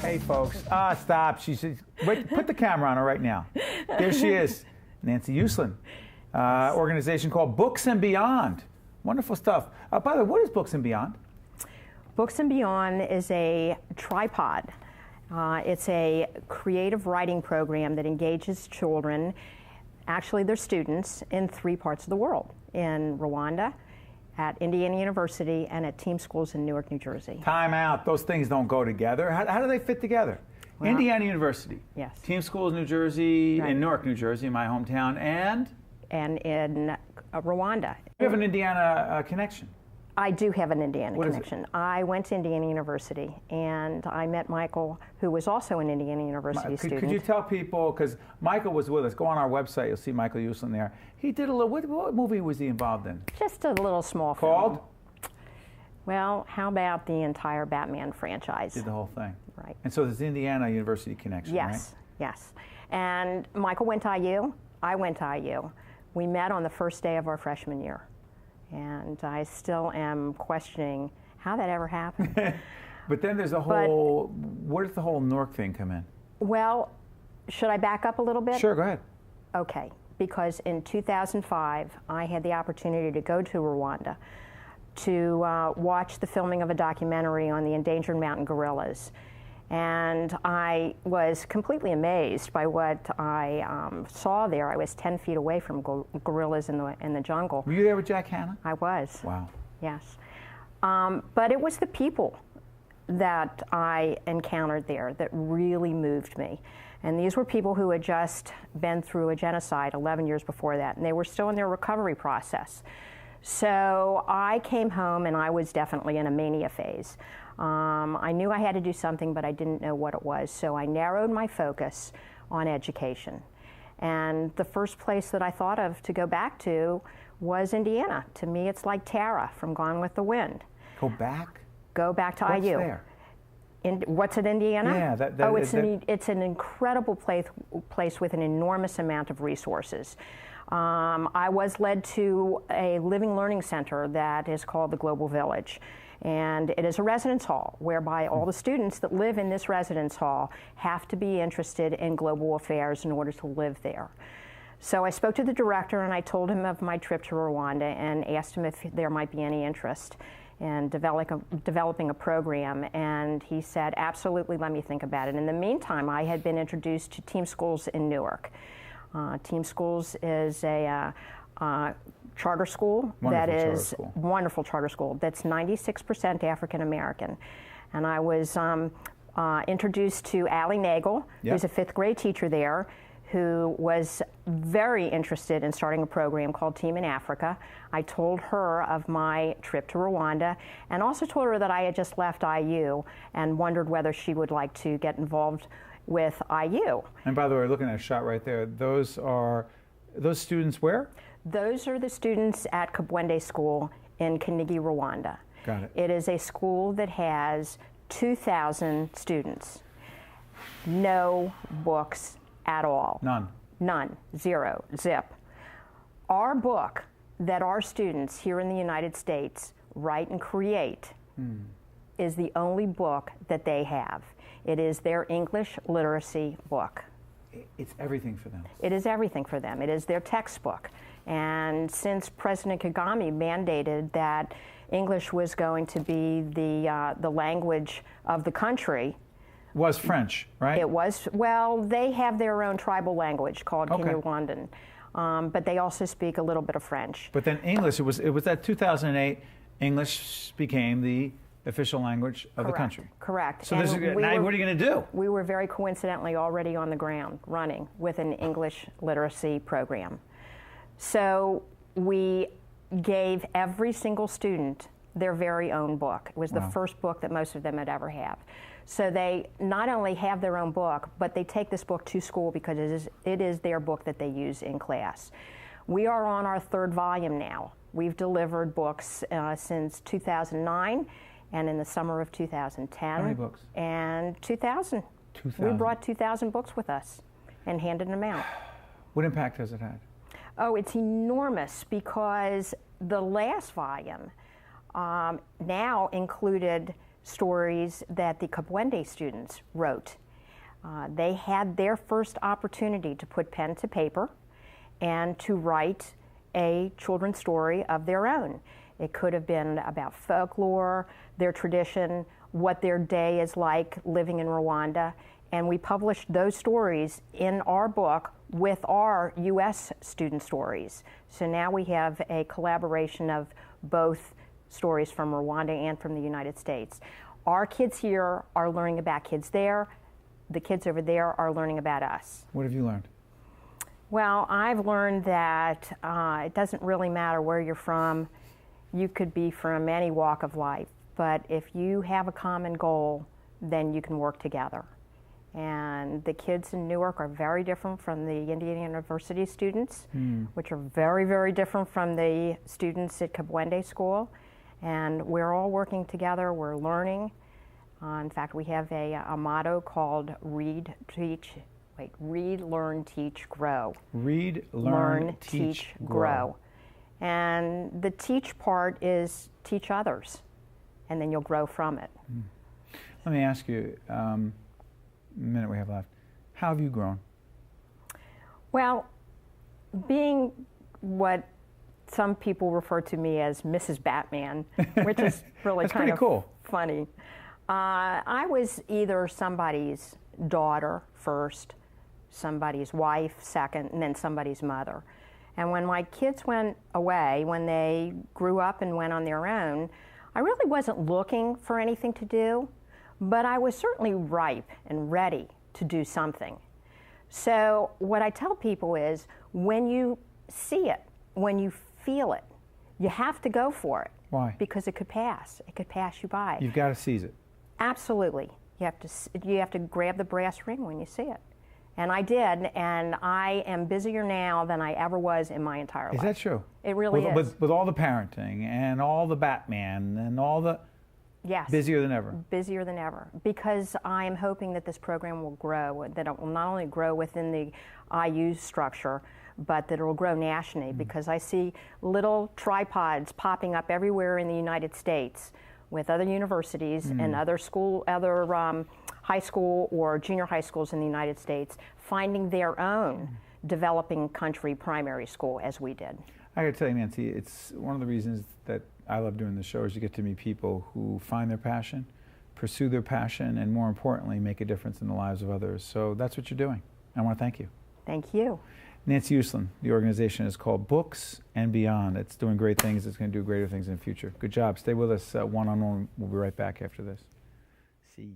Hey, folks. Stop. Wait, put the camera on her right now. There she is, Nancy Uslan. Organization called Books and Beyond. Wonderful stuff. By the way, what is Books and Beyond? Books and Beyond is a tripod. It's a creative writing program that engages children, actually they're students, in 3 parts of the world. In Rwanda, at Indiana University, and at team schools in Newark, New Jersey. Time out. Those things don't go together. How do they fit together? Well, Indiana University. Yes. Team schools, New Jersey, right. In Newark, New Jersey, my hometown, and in Rwanda. You have an Indiana connection. I do have an Indiana what connection. I went to Indiana University, and I met Michael, who was also an Indiana University student. Could you tell people, because Michael was with us, go on our website, you'll see Michael Uslan there. He did a little, what movie was he involved in? Just a little small film. Called? Well, how about the entire Batman franchise? Did the whole thing. Right. And so there's the Indiana University connection, yes, right? Yes. And Michael went to IU, I went to IU. We met on the first day of our freshman year. And I still am questioning how that ever happened. But then there's a whole, where does the whole Newark thing come in? Well, should I back up a little bit? Sure, go ahead. Okay, because in 2005, I had the opportunity to go to Rwanda to watch the filming of a documentary on the endangered mountain gorillas. And I was completely amazed by what I saw there. I was 10 feet away from gorillas in the jungle. Were you there with Jack Hanna? I was. Wow. Yes. But it was the people that I encountered there that really moved me. And these were people who had just been through a genocide 11 years before that, and they were still in their recovery process. So I came home, and I was definitely in a mania phase. I knew I had to do something, but I didn't know what it was. So I narrowed my focus on education. And the first place that I thought of to go back to was Indiana. To me, it's like Tara from Gone with the Wind. Go back? Go back to What's IU. There? What's at Indiana? Yeah. It's an incredible place with an enormous amount of resources. I was led to a living learning center that is called the Global Village. And it is a residence hall whereby all the students that live in this residence hall have to be interested in global affairs in order to live there. So I spoke to the director, and I told him of my trip to Rwanda and asked him if there might be any interest in developing a program, and he said, absolutely, let me think about it. In the meantime, I had been introduced to Team Schools in Newark. Team Schools is a charter school wonderful charter school that's 96% African American. And I was introduced to Allie Nagel, who's a 5th grade teacher there, who was very interested in starting a program called Team in Africa. I told her of my trip to Rwanda, and also told her that I had just left IU and wondered whether she would like to get involved with IU. And by the way, looking at a shot right there, those students where? Those are the students at Kabwende School in Kinigi, Rwanda. Got it. It is a school that has 2,000 students. No books at all. None. None. Zero. Zip. Our book that our students here in the United States write and create is the only book that they have. It is their English literacy book. It's everything for them. It is everything for them. It is their textbook. And since President Kagame mandated that English was going to be the language of the country, was French, right? It was. Well, they have their own tribal language called Kinyarwanda, but they also speak a little bit of French. But then English, it was that 2008, English became the official language of the country. Correct. So what are you going to do? We were very coincidentally already on the ground running with an English literacy program. So we gave every single student their very own book. It was the first book that most of them had ever had. So they not only have their own book, but they take this book to school because it is their book that they use in class. We are on our 3rd volume now. We've delivered books since 2009 and in the summer of 2010. How many books? And 2,000. 2,000. We brought 2,000 books with us and handed them out. What impact has it had? Oh, it's enormous because the last volume now included stories that the Kabwende students wrote. They had their first opportunity to put pen to paper and to write a children's story of their own. It could have been about folklore, their tradition, what their day is like living in Rwanda, and we published those stories in our book with our U.S. student stories. So now we have a collaboration of both stories from Rwanda and from the United States. Our kids here are learning about kids there. The kids over there are learning about us. What have you learned? Well, I've learned that it doesn't really matter where you're from. You could be from any walk of life, but if you have a common goal, then you can work together. And the kids in Newark are very different from the Indiana University students, which are very, very different from the students at Kabwende School. And we're all working together, we're learning. In fact, we have a motto called Read, Learn, Teach, Grow. Read, learn, teach, grow. And the teach part is teach others, and then you'll grow from it. Let me ask you, minute we have left, how have you grown? Well, being what some people refer to me as Mrs. Batman, which is really kind of cool. Funny. I was either somebody's daughter first, somebody's wife second, and then somebody's mother. And when my kids went away, when they grew up and went on their own, I really wasn't looking for anything to do, but I was certainly ripe and ready to do something. So what I tell people is, when you see it, when you feel it, you have to go for it. Why? Because it could pass. It could pass you by. You've got to seize it. Absolutely. You have to grab the brass ring when you see it. And I did, and I am busier now than I ever was in my entire life. Is that true? It really is. With all the parenting and all the Batman and all the... Yes. Busier than ever. Busier than ever. Because I am hoping that this program will grow, that it will not only grow within the IU structure, but that it will grow nationally, because I see little tripods popping up everywhere in the United States with other universities and other high school or junior high schools in the United States finding their own developing country primary school, as we did. I got to tell you, Nancy, it's one of the reasons that I love doing the show is you get to meet people who find their passion, pursue their passion, and more importantly, make a difference in the lives of others. So that's what you're doing. I want to thank you. Thank you. Nancy Uslan, the organization is called Books and Beyond. It's doing great things. It's going to do greater things in the future. Good job. Stay with us one-on-one. We'll be right back after this. See you.